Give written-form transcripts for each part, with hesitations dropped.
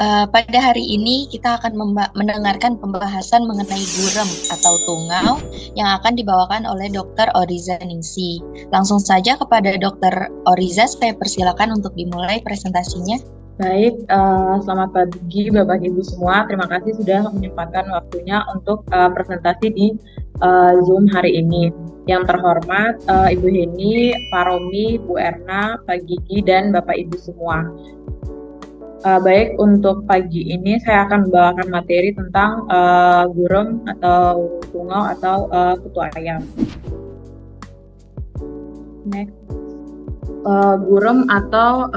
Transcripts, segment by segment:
Pada hari ini kita akan mendengarkan pembahasan mengenai gurem atau tungau yang akan dibawakan oleh Dr. Oriza Ningsi. Langsung saja kepada Dr. Oriza, saya persilakan untuk dimulai presentasinya. Baik, selamat pagi Bapak Ibu semua. Terima kasih sudah menyempatkan waktunya untuk presentasi di Zoom hari ini. Yang terhormat Ibu Heni, Pak Romi, Bu Erna, Pak Gigi, dan Bapak Ibu semua. Baik, untuk pagi ini saya akan membawakan materi tentang gurem atau tungau atau kutu ayam. Next. Gurem atau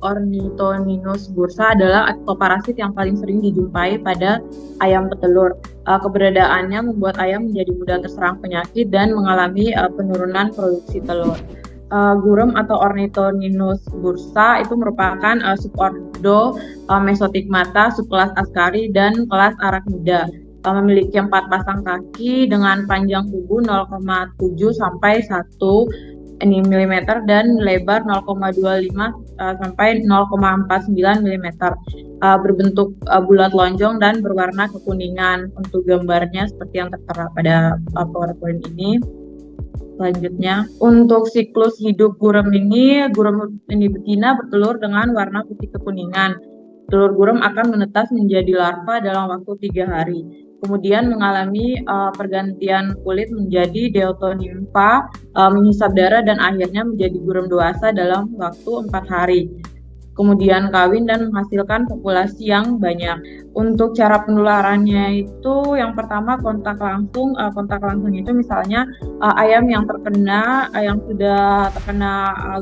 Ornithomimus bursa adalah parasit yang paling sering dijumpai pada ayam petelur. Keberadaannya membuat ayam menjadi mudah terserang penyakit dan mengalami penurunan produksi telur. Gurem atau Ornithomimus bursa itu merupakan subordo Mesostigmata, subkelas Ascari, dan kelas Arachnida. Memiliki 4 pasang kaki dengan panjang tubuh 0,7 sampai 1 mm dan lebar 0,25 sampai 0,49 mm. Berbentuk bulat lonjong dan berwarna kekuningan. Untuk gambarnya seperti yang tertera pada PowerPoint ini. Selanjutnya, untuk siklus hidup gurem ini betina bertelur dengan warna putih kekuningan. Telur gurem akan menetas menjadi larva dalam waktu 3 hari. Kemudian mengalami pergantian kulit menjadi deutonympa, menghisap darah, dan akhirnya menjadi gurem dewasa dalam waktu 4 hari. Kemudian kawin dan menghasilkan populasi yang banyak. Untuk cara penularannya itu yang pertama kontak langsung itu misalnya ayam yang sudah terkena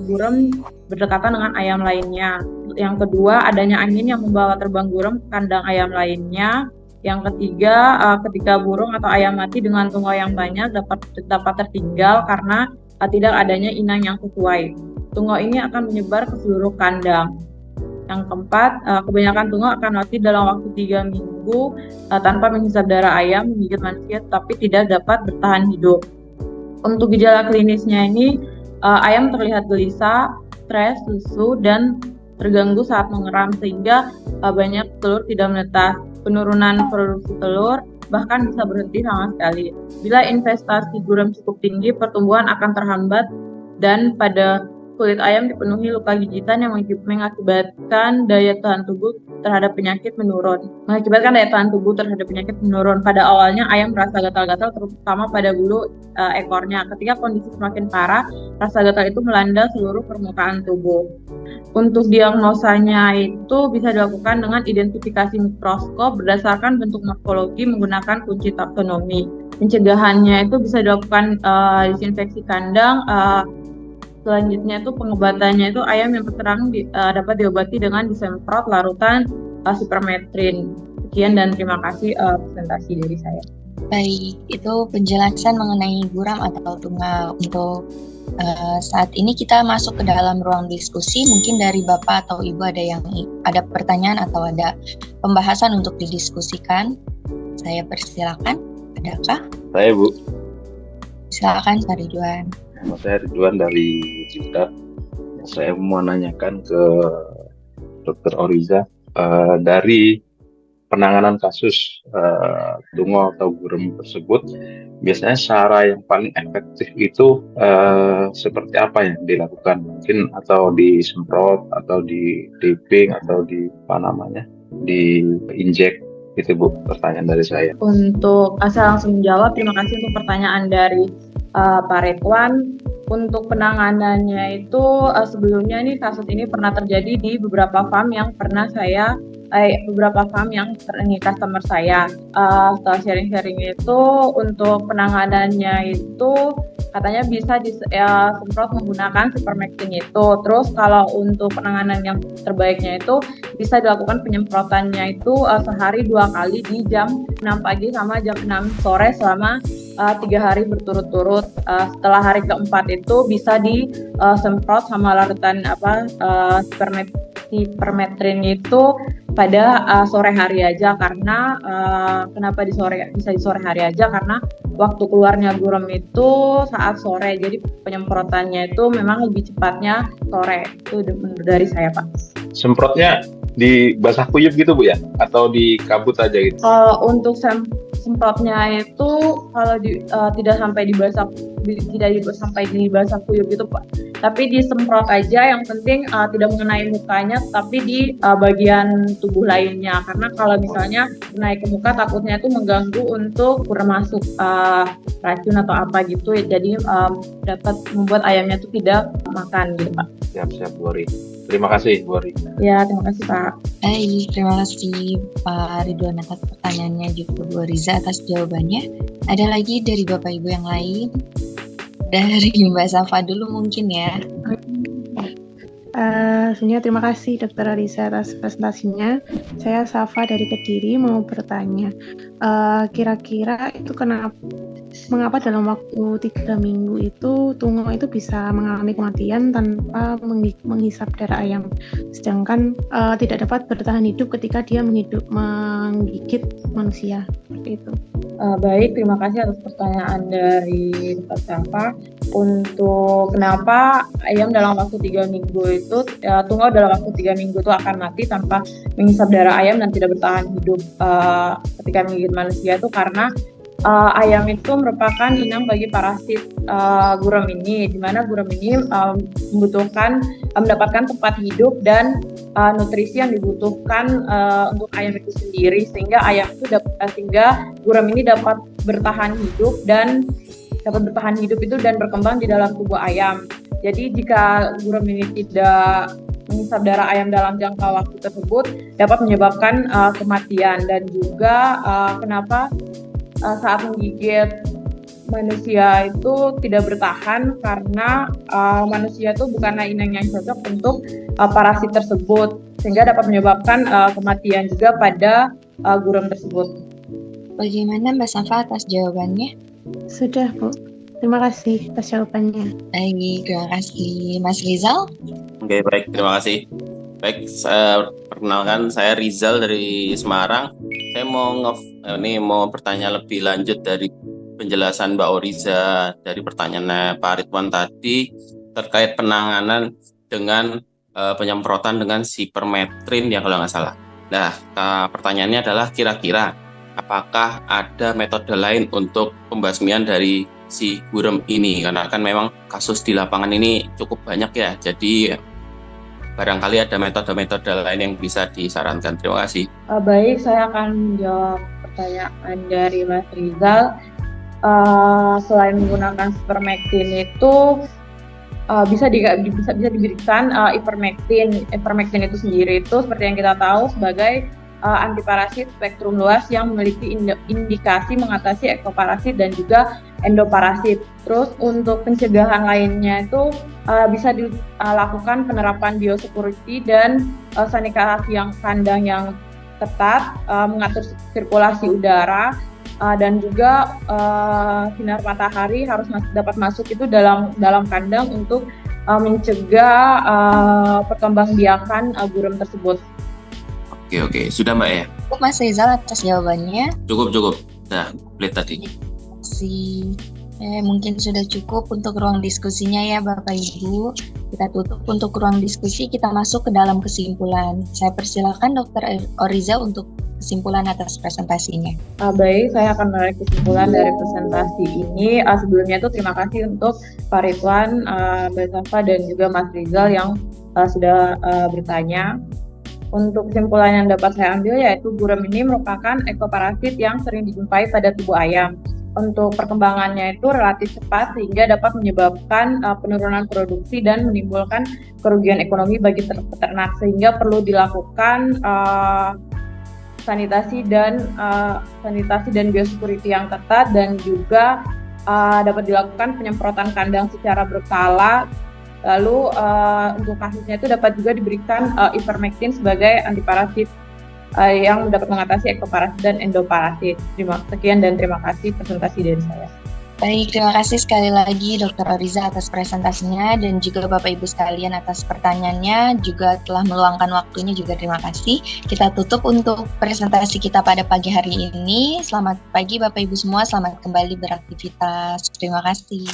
gurem berdekatan dengan ayam lainnya. Yang kedua, adanya angin yang membawa terbang gurem ke kandang ayam lainnya. Yang ketiga, ketika burung atau ayam mati dengan tungau yang banyak dapat tertinggal karena tidak adanya inang yang sesuai. Tungau ini akan menyebar ke seluruh kandang. Yang keempat, kebanyakan tungau akan mati dalam waktu 3 minggu tanpa menghisap darah ayam, menggigit manusia, tapi tidak dapat bertahan hidup. Untuk gejala klinisnya ini, ayam terlihat gelisah, stres, lesu, dan terganggu saat mengeram sehingga banyak telur tidak menetas. Penurunan produksi telur bahkan bisa berhenti sama sekali. Bila investasi gurem cukup tinggi, pertumbuhan akan terhambat dan pada kulit ayam dipenuhi luka gigitan yang mengakibatkan daya tahan tubuh terhadap penyakit menurun. Pada awalnya ayam merasa gatal-gatal terutama pada bulu ekornya. Ketika kondisi semakin parah, rasa gatal itu melanda seluruh permukaan tubuh. Untuk diagnosanya itu bisa dilakukan dengan identifikasi mikroskop berdasarkan bentuk morfologi menggunakan kunci taksonomi. Pencegahannya itu bisa dilakukan disinfeksi kandang. Selanjutnya itu pengobatannya itu ayam yang terserang dapat diobati dengan disemprot larutan sipermetrin. Sekian dan terima kasih presentasi dari saya. Baik, itu penjelasan mengenai gurem atau tungau. Untuk saat ini kita masuk ke dalam ruang diskusi. Mungkin dari Bapak atau Ibu ada pertanyaan atau ada pembahasan untuk didiskusikan. Saya persilakan. Adakah? Saya, Bu. Silakan, Pak Ridwan. Saya Ridwan dari Cinta. Saya mau nanyakan ke Dr. Oriza dari penanganan kasus tungau atau gurem tersebut, biasanya cara yang paling efektif itu seperti apa yang dilakukan? Mungkin atau disemprot atau di dipping atau diinjek, itu Bu pertanyaan dari saya. Untuk saya langsung menjawab. Terima kasih untuk pertanyaan dari Pak Ridwan. Untuk penanganannya itu sebelumnya kasus ini pernah terjadi di beberapa farm yang customer saya. Setelah sharing-sharing itu, untuk penanganannya itu katanya bisa disemprot menggunakan sipermetrin itu. Terus kalau untuk penanganan yang terbaiknya itu bisa dilakukan penyemprotannya itu sehari 2 kali di jam 6 pagi sama jam 6 sore selama 3 hari berturut-turut. Setelah hari keempat itu bisa disemprot sama larutan sipermetrin itu pada sore hari aja. Karena kenapa bisa di sore hari aja, karena waktu keluarnya gurem itu saat sore, jadi penyemprotannya itu memang lebih cepatnya sore. Itu dari saya, Pak. Semprotnya dibasah kuyup gitu Bu ya? Atau dikabut aja gitu? Kalau untuk semprotnya itu kalau tidak sampai dibasah kuyup gitu Pak. Tapi disemprot aja, yang penting tidak mengenai mukanya, tapi di bagian tubuh lainnya. Karena kalau misalnya naik ke muka, takutnya itu mengganggu untuk kurang masuk racun atau apa gitu. Jadi dapat membuat ayamnya itu tidak makan gitu Pak. Siap Bu Ori. Terima kasih Bu Ori. Ya, terima kasih Pak. Baik, terima kasih Pak Ridwan atas pertanyaannya, juga Bu Riza atas jawabannya. Ada lagi dari Bapak Ibu yang lain? Dari Mbak Safa dulu mungkin ya. Sebenarnya terima kasih Dr. Riza atas presentasinya. Saya Safa dari Kediri mau bertanya, kira-kira itu mengapa dalam waktu 3 minggu itu tungau itu bisa mengalami kematian tanpa menghisap darah ayam, sedangkan tidak dapat bertahan hidup ketika dia menggigit manusia, seperti itu. Baik, terima kasih atas pertanyaan dari Dr. Safa. Untuk kenapa ayam dalam waktu 3 minggu itu, tungau dalam waktu 3 minggu itu akan mati tanpa menghisap darah ayam dan tidak bertahan hidup ketika menggigit manusia, itu karena ayam itu merupakan inang bagi parasit gurem ini, di mana gurem ini membutuhkan mendapatkan tempat hidup dan nutrisi yang dibutuhkan untuk ayam itu sendiri, sehingga gurem ini dapat bertahan hidup itu dan berkembang di dalam tubuh ayam. Jadi jika gurem ini tidak menghisap darah ayam dalam jangka waktu tersebut, dapat menyebabkan kematian. Dan juga kenapa saat menggigit manusia itu tidak bertahan, karena manusia itu bukanlah inang yang cocok untuk parasit tersebut, sehingga dapat menyebabkan kematian juga pada gurem tersebut. Bagaimana Mbak Safa atas jawabannya? Sudah Bu, terima kasih atas jawabannya. Baik, terima kasih. Mas Rizal? Oke, baik, terima kasih. Baik, perkenalkan saya Rizal dari Semarang. Saya mau bertanya lebih lanjut dari penjelasan Mbak Oriza dari pertanyaannya Pak Ridwan tadi terkait penanganan dengan penyemprotan dengan sipermetrin ya kalau nggak salah. Nah, pertanyaannya adalah kira-kira apakah ada metode lain untuk pembasmian dari si gurem ini? Karena kan memang kasus di lapangan ini cukup banyak ya, jadi barangkali ada metode-metode lain yang bisa disarankan. Terima kasih. Baik, saya akan menjawab pertanyaan dari Mas Rizal. Selain menggunakan sipermectin itu bisa diberikan ivermectin. Ivermectin itu sendiri itu seperti yang kita tahu sebagai antiparasit spektrum luas yang memiliki indikasi mengatasi ektoparasit dan juga endoparasit. Terus untuk pencegahan lainnya itu bisa dilakukan penerapan biosecurity dan sanitasi kandang yang ketat, mengatur sirkulasi udara, dan juga sinar matahari harus dapat masuk itu dalam kandang untuk mencegah perkembangbiakan gurem tersebut. Oke, sudah Mbak ya? Cukup Mas Rizal atas jawabannya. Cukup. Nah, komplit tadi. Terima kasih. Mungkin sudah cukup untuk ruang diskusinya ya Bapak Ibu. Kita tutup untuk ruang diskusi, kita masuk ke dalam kesimpulan. Saya persilakan Dr. Oriza untuk kesimpulan atas presentasinya. Baik, saya akan menarik kesimpulan dari presentasi ini. Sebelumnya itu terima kasih untuk Pak Ridwan, Mbak Safa, dan juga Mas Rizal yang sudah bertanya. Untuk kesimpulan yang dapat saya ambil yaitu gurem ini merupakan ekoparasit yang sering dijumpai pada tubuh ayam. Untuk perkembangannya itu relatif cepat sehingga dapat menyebabkan penurunan produksi dan menimbulkan kerugian ekonomi bagi peternak, sehingga perlu dilakukan sanitasi dan biosecurity yang ketat, dan juga dapat dilakukan penyemprotan kandang secara berkala. Lalu untuk kasusnya itu dapat juga diberikan ivermectin sebagai antiparasit yang dapat mengatasi ektoparasit dan endoparasit. Sekian dan terima kasih presentasi dari saya. Baik, terima kasih sekali lagi Dr. Oriza atas presentasinya, dan juga Bapak Ibu sekalian atas pertanyaannya, juga telah meluangkan waktunya, juga terima kasih. Kita tutup untuk presentasi kita pada pagi hari ini. Selamat pagi Bapak Ibu semua, selamat kembali beraktivitas. Terima kasih.